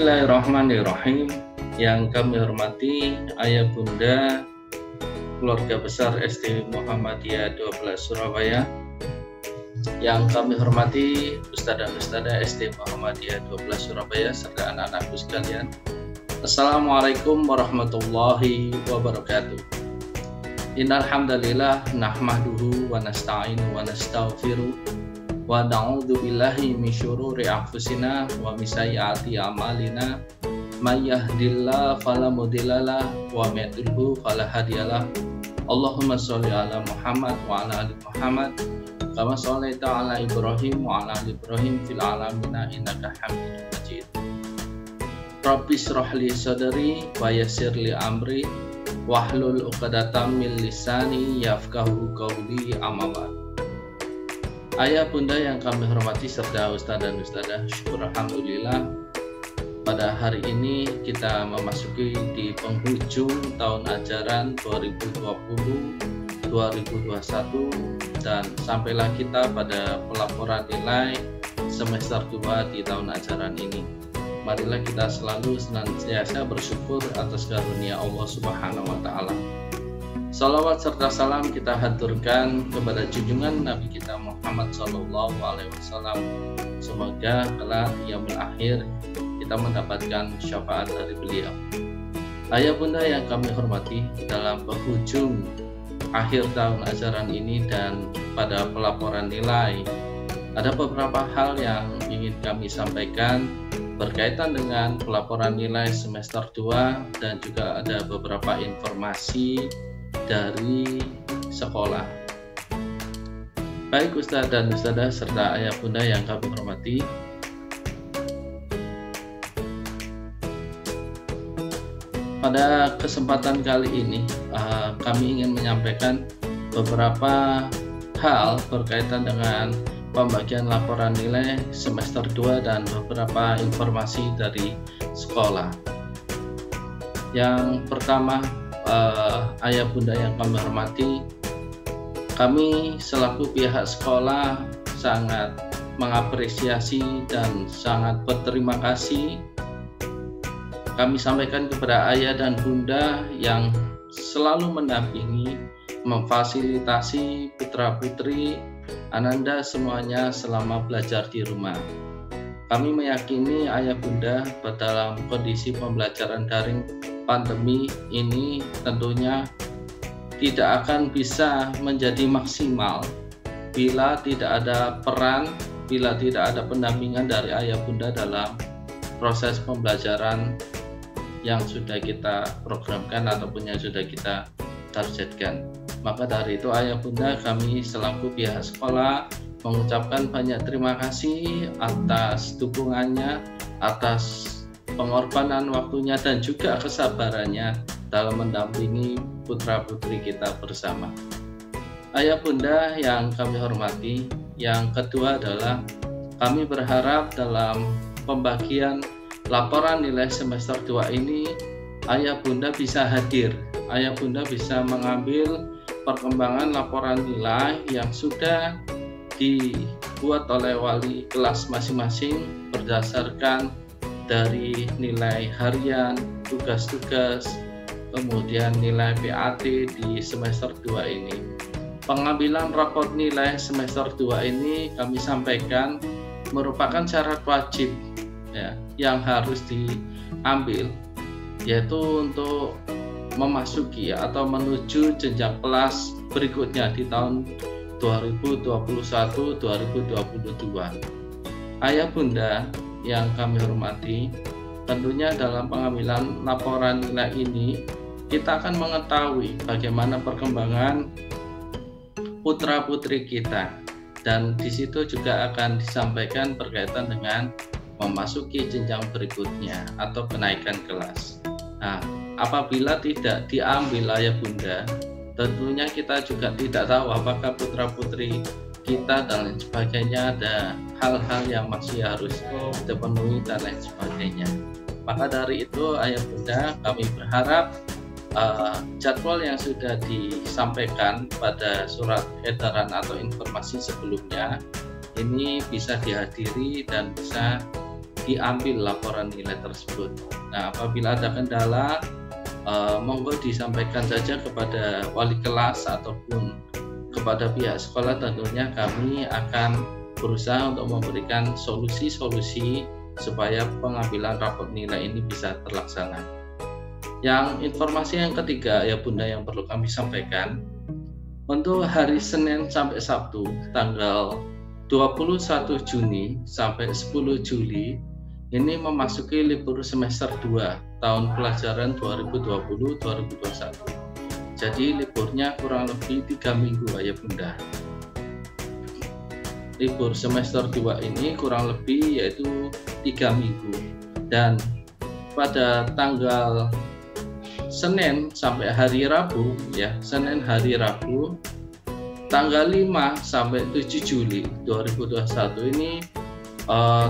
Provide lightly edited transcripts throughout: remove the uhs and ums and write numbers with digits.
Bismillahirrahmanirrahim. Yang kami hormati ayah bunda keluarga besar SD Muhammadiyah 12 Surabaya, yang kami hormati Ustadz dan Ustadzah SD Muhammadiyah 12 Surabaya serta anak-anakku sekalian. Assalamualaikum warahmatullahi wabarakatuh. Innal hamdalillah nahmaduhu wa nasta'inu wa nastaghfiruh wa na'udzu billahi min syururi anfusina wa min sayyiati a'malina may yahdihillahu fala mudhillalah wa may yudlilhu fala hadiyalah. Allahumma sholli ala Muhammad wa ala ali Muhammad kama shallaita ala Ibrahim wa ala ali Ibrahim fil alamin innaka Hamidum Majid. Rabbi shrah li sadri wa yassir li amri wahlul 'uqdatam min lisani yafqahu qawli, amma ba'd. Ayah bunda yang kami hormati serta ustadz dan ustadzah, syukur alhamdulillah pada hari ini kita memasuki di penghujung tahun ajaran 2020-2021 dan sampailah kita pada pelaporan nilai semester 2 di tahun ajaran ini. Marilah kita selalu senantiasa bersyukur atas karunia Allah Subhanahu wa Ta'ala. Salawat serta salam kita haturkan kepada junjungan Nabi kita Muhammad Sallallahu Alaihi Wasallam. Semoga kelak yaumul akhir kita mendapatkan syafaat dari beliau. Ayah bunda yang kami hormati, dalam penghujung akhir tahun ajaran ini dan pada pelaporan nilai, ada beberapa hal yang ingin kami sampaikan berkaitan dengan pelaporan nilai semester 2 dan juga ada beberapa informasi dari sekolah. Baik Ustadz dan Ustadzah serta ayah bunda yang kami hormati, pada kesempatan kali ini kami ingin menyampaikan beberapa hal berkaitan dengan pembagian laporan nilai semester 2 dan beberapa informasi dari sekolah. Yang pertama, ayah bunda yang kami hormati, kami selaku pihak sekolah sangat mengapresiasi dan sangat berterima kasih. Kami sampaikan kepada ayah dan bunda yang selalu mendampingi, memfasilitasi putra-putri Ananda semuanya selama belajar di rumah. Kami meyakini ayah bunda dalam kondisi pembelajaran daring pandemi ini tentunya tidak akan bisa menjadi maksimal bila tidak ada peran, bila tidak ada pendampingan dari ayah bunda dalam proses pembelajaran yang sudah kita programkan ataupun yang sudah kita targetkan. Maka dari itu ayah bunda kami selaku pihak sekolah mengucapkan banyak terima kasih atas dukungannya, atas pengorbanan waktunya dan juga kesabarannya dalam mendampingi putra-putri kita bersama. Ayah bunda yang kami hormati, yang kedua adalah kami berharap dalam pembagian laporan nilai semester 2 ini ayah bunda bisa hadir, ayah bunda bisa mengambil perkembangan laporan nilai yang sudah dibuat oleh wali kelas masing-masing berdasarkan dari nilai harian, tugas-tugas, kemudian nilai PAT di semester 2 ini. Pengambilan raport nilai semester 2 ini kami sampaikan merupakan syarat wajib ya, yang harus diambil, yaitu untuk memasuki atau menuju jenjang kelas berikutnya di tahun 2021-2022. Ayah bunda yang kami hormati, tentunya dalam pengambilan laporan nilai ini kita akan mengetahui bagaimana perkembangan putra-putri kita, dan di situ juga akan disampaikan berkaitan dengan memasuki jenjang berikutnya atau kenaikan kelas. Nah, apabila tidak diambil ayah bunda, tentunya kita juga tidak tahu apakah putra-putri kita dan lain sebagainya ada hal-hal yang masih harus dipenuhi dan lain sebagainya. Maka dari itu ayah bunda kami berharap jadwal yang sudah disampaikan pada surat edaran atau informasi sebelumnya ini bisa dihadiri dan bisa diambil laporan nilai tersebut. Nah, apabila ada kendala, monggo disampaikan saja kepada wali kelas ataupun kepada pihak sekolah. Tentunya kami akan berusaha untuk memberikan solusi-solusi supaya pengambilan rapor nilai ini bisa terlaksana. Yang informasi yang ketiga ya Bunda yang perlu kami sampaikan, untuk hari Senin sampai Sabtu tanggal 21 Juni sampai 10 Juli ini memasuki libur semester 2 tahun pelajaran 2020-2021. Jadi liburnya kurang lebih 3 minggu ya Bunda. Libur semester 2 ini kurang lebih yaitu 3 minggu, dan pada tanggal Senin sampai hari Rabu ya, Senin hari Rabu tanggal 5 sampai 7 Juli 2021 ini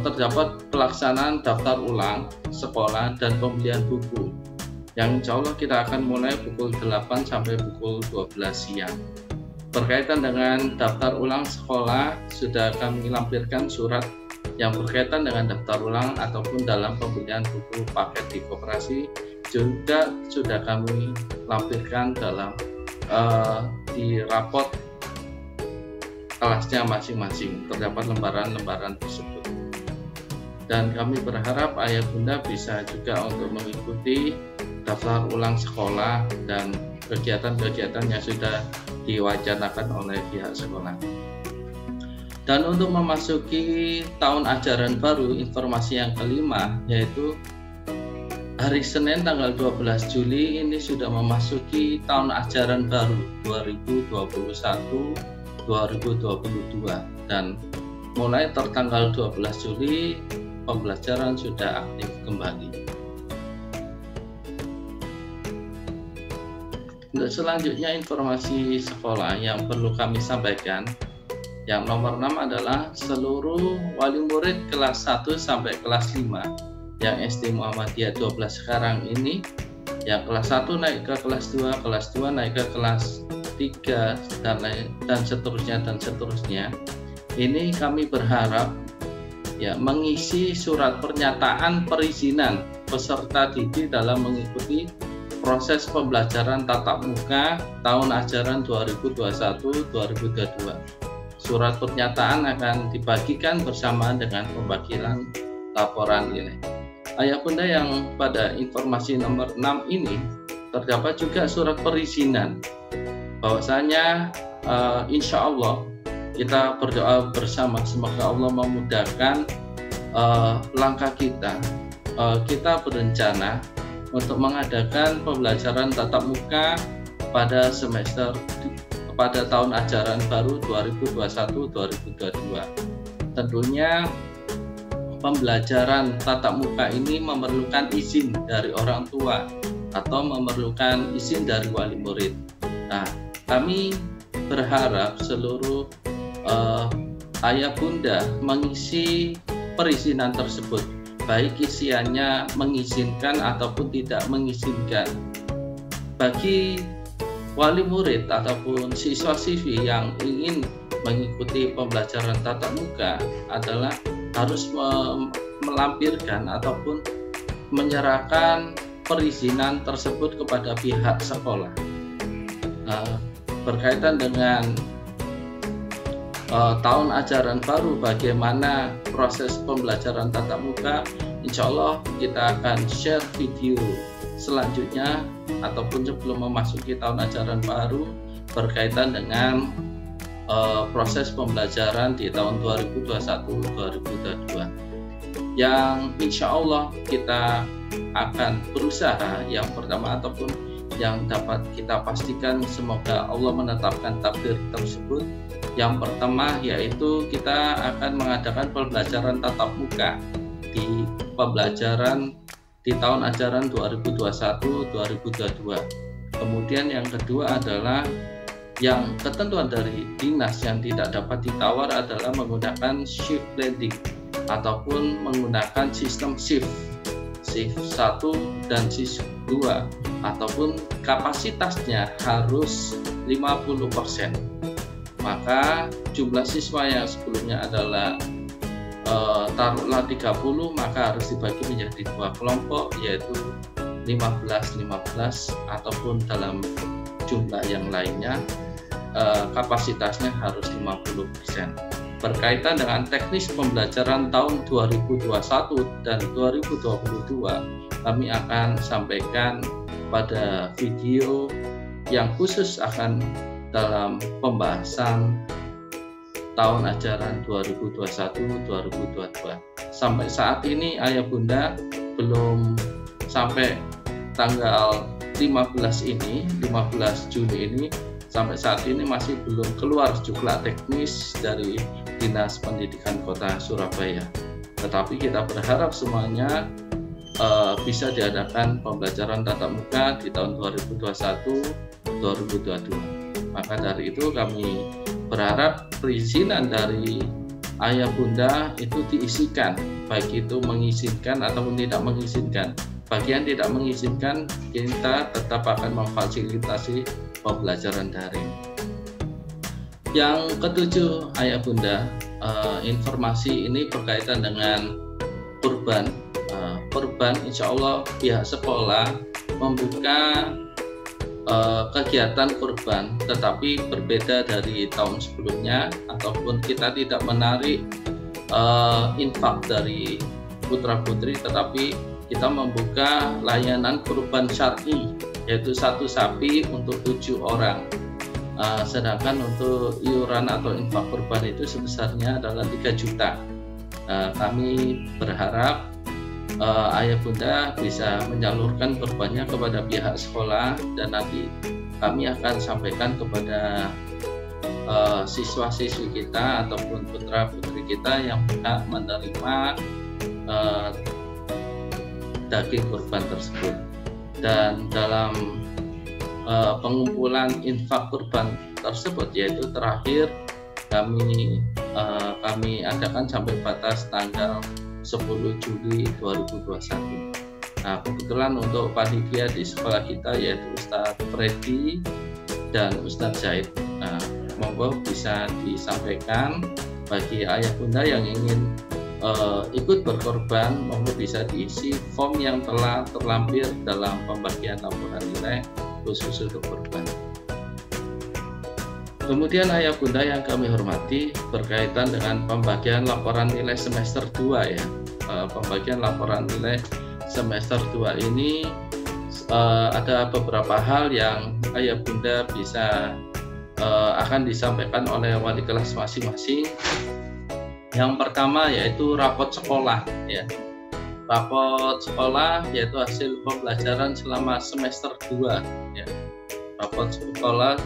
terdapat pelaksanaan daftar ulang sekolah dan pembelian buku yang insya Allah kita akan mulai pukul 8 sampai pukul 12 siang. Berkaitan dengan daftar ulang sekolah, sudah kami lampirkan surat yang berkaitan dengan daftar ulang ataupun dalam pembelian buku paket di koperasi juga sudah kami lampirkan dalam di rapot kelasnya masing-masing, terdapat lembaran-lembaran tersebut. Dan kami berharap ayah bunda bisa juga untuk mengikuti daftar ulang sekolah dan kegiatan-kegiatan yang sudah diwacanakan oleh pihak sekolah. Dan untuk memasuki tahun ajaran baru, informasi yang kelima yaitu hari Senin tanggal 12 Juli ini sudah memasuki tahun ajaran baru 2021-2022, dan mulai tertanggal 12 Juli pembelajaran sudah aktif kembali. Untuk selanjutnya informasi sekolah yang perlu kami sampaikan, yang nomor 6 adalah seluruh wali murid kelas 1 sampai kelas 5 yang SD Muhammadiyah 12 sekarang ini, yang kelas 1 naik ke kelas 2, kelas 2 naik ke kelas 3 dan seterusnya. Ini kami berharap ya mengisi surat pernyataan perizinan peserta didik dalam mengikuti proses pembelajaran tatap muka tahun ajaran 2021-2022. Surat pernyataan akan dibagikan bersamaan dengan pembagian laporan nilai. Ayah bunda yang pada informasi nomor 6 ini terdapat juga surat perizinan bahwasanya insya Allah kita berdoa bersama semoga Allah memudahkan langkah kita. Kita berencana untuk mengadakan pembelajaran tatap muka pada tahun ajaran baru 2021-2022. Tentunya pembelajaran tatap muka ini memerlukan izin dari orang tua atau memerlukan izin dari wali murid. Nah, kami berharap seluruh ayah bunda mengisi perizinan tersebut, baik isiannya mengizinkan ataupun tidak mengizinkan. Bagi wali murid ataupun siswa-siswi yang ingin mengikuti pembelajaran tatap muka adalah harus melampirkan ataupun menyerahkan perizinan tersebut kepada pihak sekolah. Berkaitan dengan tahun ajaran baru, bagaimana proses pembelajaran tatap muka, insya Allah kita akan share video selanjutnya ataupun sebelum memasuki tahun ajaran baru berkaitan dengan proses pembelajaran di tahun 2021-2022 yang insya Allah kita akan berusaha. Yang pertama ataupun yang dapat kita pastikan semoga Allah menetapkan takdir tersebut. Yang pertama yaitu kita akan mengadakan pembelajaran tatap muka di pembelajaran di tahun ajaran 2021-2022. Kemudian yang kedua adalah yang ketentuan dari dinas yang tidak dapat ditawar adalah menggunakan shift learning ataupun menggunakan sistem shift 1 dan shift 2 ataupun kapasitasnya harus 50%. Maka jumlah siswa yang sebelumnya adalah taruhlah 30, maka harus dibagi menjadi 2 kelompok, yaitu 15-15 ataupun dalam jumlah yang lainnya, kapasitasnya harus 50%. Berkaitan dengan teknis pembelajaran tahun 2021 dan 2022, kami akan sampaikan pada video yang khusus akan dalam pembahasan tahun ajaran 2021-2022. Sampai saat ini ayah bunda belum sampai tanggal 15 Juni ini, sampai saat ini masih belum keluar juklat teknis dari Dinas Pendidikan Kota Surabaya. Tetapi kita berharap semuanya bisa diadakan pembelajaran tatap muka di tahun 2021-2022. Maka dari itu kami berharap perizinan dari ayah bunda itu diisikan, baik itu mengizinkan ataupun tidak mengizinkan. Bagi yang tidak mengizinkan, kita tetap akan memfasilitasi pembelajaran daring. Yang ketujuh, ayah bunda, informasi ini berkaitan dengan kurban. Kurban, insya Allah pihak sekolah membuka kegiatan kurban, tetapi berbeda dari tahun sebelumnya, ataupun kita tidak menarik infak dari putra putri, tetapi kita membuka layanan kurban syar'i, yaitu 1 sapi untuk 7 orang. Sedangkan untuk iuran atau infak kurban itu sebesarnya adalah 3 juta. Kami berharap ayah bunda bisa menyalurkan kurbannya kepada pihak sekolah, dan nanti kami akan sampaikan kepada siswa-siswi kita ataupun putra-putri kita yang berhak menerima daging kurban tersebut. Dan dalam pengumpulan infak kurban tersebut, yaitu terakhir kami adakan sampai batas tanggal 10 Juli 2021. Nah, kebetulan untuk panitia di sekolah kita yaitu Ustadz Freddy dan Ustadz Zaid. Nah, monggo bisa disampaikan bagi ayah bunda yang ingin ikut berkorban, monggo bisa diisi form yang telah terlampir dalam pembagian laporan nilai khusus untuk korban. Kemudian ayah bunda yang kami hormati, berkaitan dengan pembagian laporan nilai semester 2 ya. Pembagian laporan nilai semester 2 ini ada beberapa hal yang ayah bunda bisa akan disampaikan oleh wali kelas masing-masing. Yang pertama yaitu rapot sekolah ya. Rapot sekolah yaitu hasil pembelajaran selama semester 2 ya. Rapot sekolah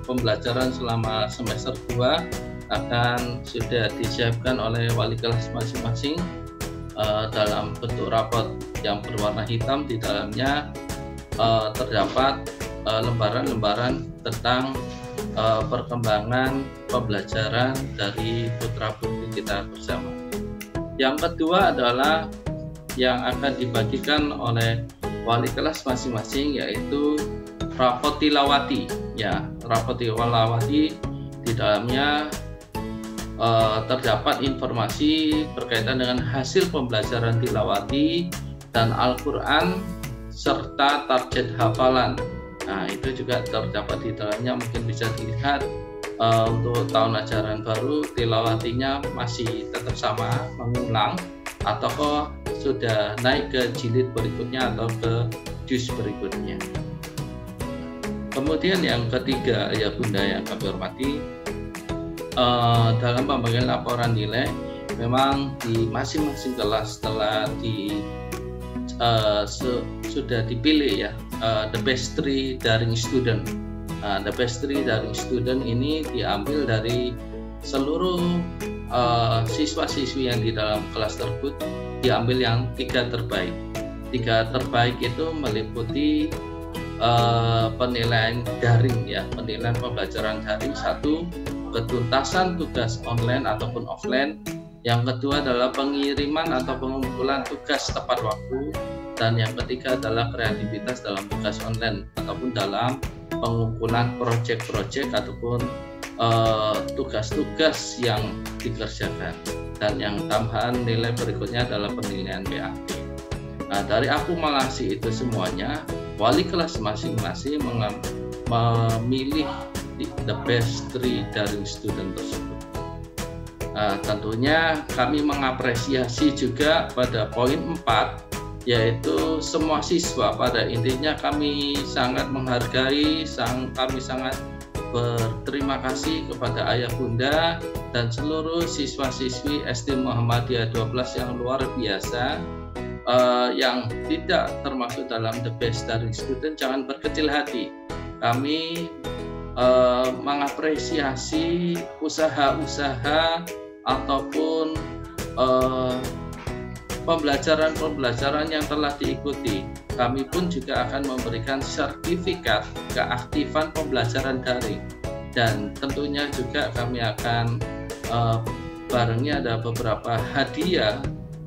pembelajaran selama semester 2 akan sudah disiapkan oleh wali kelas masing-masing dalam bentuk rapot yang berwarna hitam. Di dalamnya terdapat lembaran-lembaran tentang perkembangan pembelajaran dari putra-putri kita bersama. Yang kedua adalah yang akan dibagikan oleh wali kelas masing-masing, yaitu rapot tilawati ya. Rapot tilawati di dalamnya terdapat informasi berkaitan dengan hasil pembelajaran tilawati dan Al-Quran serta target hafalan. Nah, itu juga terdapat di dalamnya. Mungkin bisa dilihat untuk tahun ajaran baru tilawatinya masih tetap sama, mengulang, atau sudah naik ke jilid berikutnya atau ke juz berikutnya. Kemudian yang ketiga ya bunda yang kami hormati, dalam pembagian laporan nilai memang di masing-masing kelas telah sudah dipilih ya the best 3 daring student. The best 3 daring student ini diambil dari seluruh siswa-siswi yang di dalam kelas tersebut, diambil yang 3 terbaik. 3 terbaik itu meliputi penilaian daring ya, penilaian pembelajaran daring. 1, ketuntasan tugas online ataupun offline. Yang kedua adalah pengiriman atau pengumpulan tugas tepat waktu. Dan yang ketiga adalah kreativitas dalam tugas online ataupun dalam pengumpulan proyek-proyek ataupun tugas-tugas yang dikerjakan. dan yang tambahan nilai berikutnya adalah penilaian BAP. Nah, dari akumulasi itu semuanya, wali kelas masing-masing memilih the best 3 daring student tersebut. Tentunya kami mengapresiasi juga pada poin 4, yaitu semua siswa. Pada intinya kami sangat menghargai, kami sangat berterima kasih kepada ayah bunda dan seluruh siswa-siswi SD Muhammadiyah 12 yang luar biasa, yang tidak termasuk dalam the best daring student. Jangan berkecil hati, kami mengapresiasi usaha-usaha ataupun pembelajaran yang telah diikuti. Kami pun juga akan memberikan sertifikat keaktifan pembelajaran daring, dan tentunya juga kami akan barengnya ada beberapa hadiah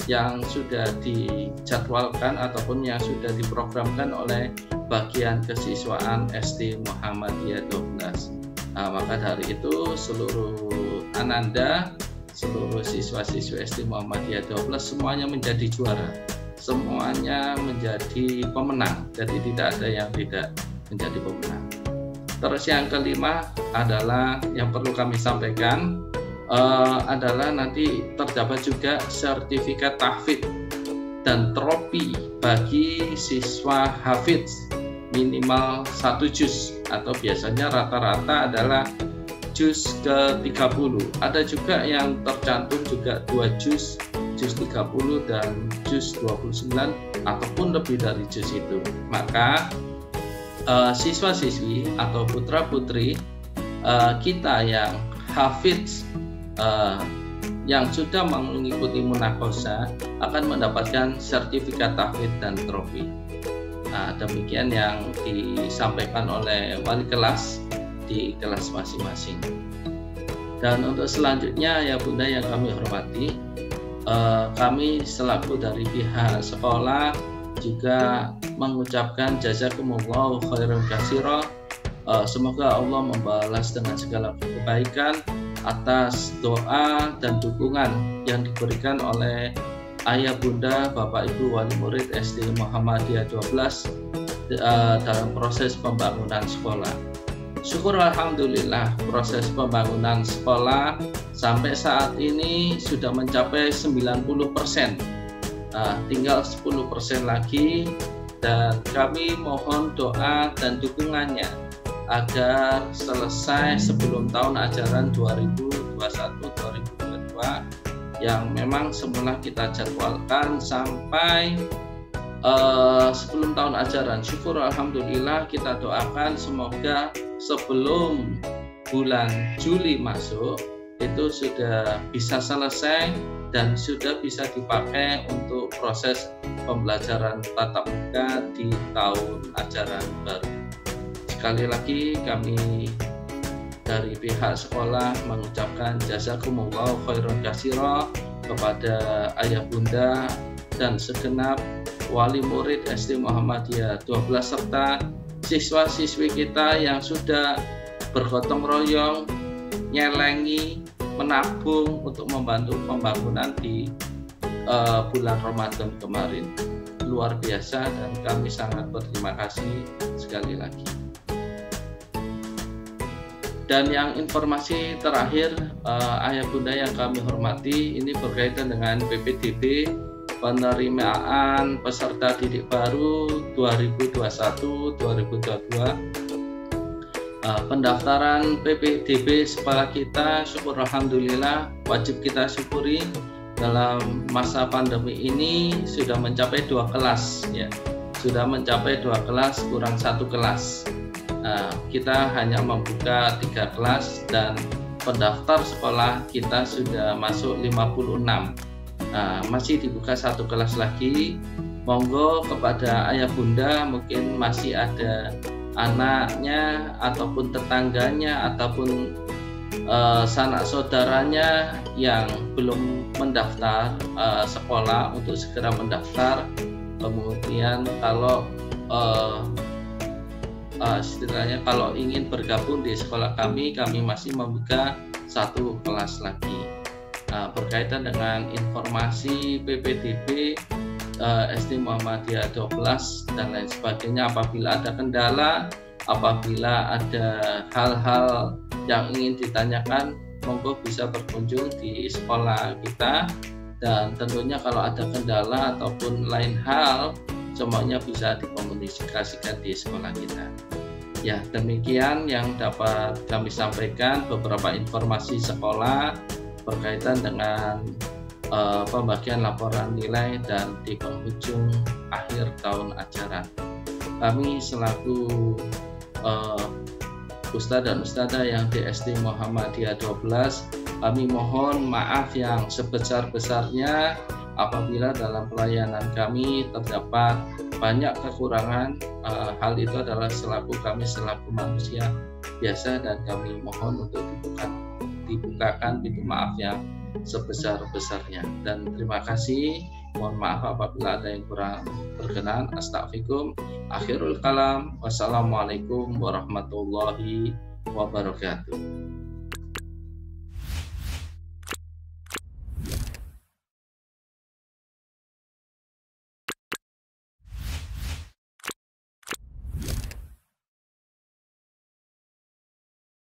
yang sudah dijadwalkan ataupun yang sudah diprogramkan oleh bagian kesiswaan SD Muhammadiyah 12. Maka dari itu seluruh ananda, seluruh siswa-siswi SD Muhammadiyah 12 semuanya menjadi juara, semuanya menjadi pemenang, jadi tidak ada yang tidak menjadi pemenang. Terus yang kelima adalah yang perlu kami sampaikan adalah nanti terdapat juga sertifikat tahfidz dan trofi bagi siswa hafidz minimal 1 juz, atau biasanya rata-rata adalah juz ke-30. Ada juga yang tercantum juga 2 juz 30 dan juz 29 ataupun lebih dari juz itu. Maka siswa-siswi atau putra-putri kita yang hafidz yang sudah mengikuti munakosah akan mendapatkan sertifikat tahfidz dan trofi. Demikian yang disampaikan oleh wali kelas di kelas masing-masing. Dan untuk selanjutnya ya bunda yang kami hormati, kami selaku dari pihak sekolah juga mengucapkan jazakumullahu khairan katsira. Semoga Allah membalas dengan segala kebaikan atas doa dan dukungan yang diberikan oleh ayah bunda, bapak ibu wali murid SD Muhammadiyah 12 dalam proses pembangunan sekolah. Syukur alhamdulillah, proses pembangunan sekolah sampai saat ini sudah mencapai 90%. Tinggal 10% lagi, dan kami mohon doa dan dukungannya agar selesai sebelum tahun ajaran 2021-2022 yang memang semula kita jadwalkan sampai sebelum tahun ajaran. Syukur alhamdulillah, kita doakan semoga sebelum bulan Juli masuk itu sudah bisa selesai dan sudah bisa dipakai untuk proses pembelajaran tatap muka di tahun ajaran baru. Sekali lagi kami dari pihak sekolah mengucapkan jazakumullahu khairan katsira kepada ayah bunda dan segenap wali murid SD Muhammadiyah 12 serta siswa-siswi kita yang sudah bergotong royong, nyelengi, menabung untuk membantu pembangunan di bulan Ramadan kemarin. Luar biasa, dan kami sangat berterima kasih sekali lagi. Dan yang informasi terakhir ayah bunda yang kami hormati, ini berkaitan dengan PPDB penerimaan peserta didik baru 2021-2022. Pendaftaran PPDB sekolah kita, syukur alhamdulillah, wajib kita syukuri dalam masa pandemi ini sudah mencapai 2 kelas ya. Sudah mencapai 2 kelas kurang 1 kelas. Kita hanya membuka 3 kelas dan pendaftar sekolah kita sudah masuk 56. Masih dibuka 1 kelas lagi. Monggo kepada ayah bunda mungkin masih ada anaknya ataupun tetangganya ataupun sanak saudaranya yang belum mendaftar sekolah untuk segera mendaftar. Kemudian kalau istilahnya kalau ingin bergabung di sekolah kami masih membuka 1 kelas lagi. berkaitan dengan informasi PPDB SD Muhammadiyah 12 dan lain sebagainya. Apabila ada kendala, apabila ada hal-hal yang ingin ditanyakan, monggo bisa berkunjung di sekolah kita, dan tentunya kalau ada kendala ataupun lain hal, semuanya bisa dikomunikasikan di sekolah kita. Ya, demikian yang dapat kami sampaikan, beberapa informasi sekolah berkaitan dengan pembagian laporan nilai dan di penghujung akhir tahun ajaran. Kami selaku Ustadz dan Ustadzah yang di SD Muhammadiyah 12, kami mohon maaf yang sebesar-besarnya apabila dalam pelayanan kami terdapat banyak kekurangan. Hal itu adalah kami selaku manusia biasa, dan kami mohon untuk dibukakan pintu maaf yang sebesar-besarnya. Dan terima kasih, mohon maaf apabila ada yang kurang berkenan. Astagfirullahaladzim. Akhirul kalam, wassalamualaikum warahmatullahi wabarakatuh.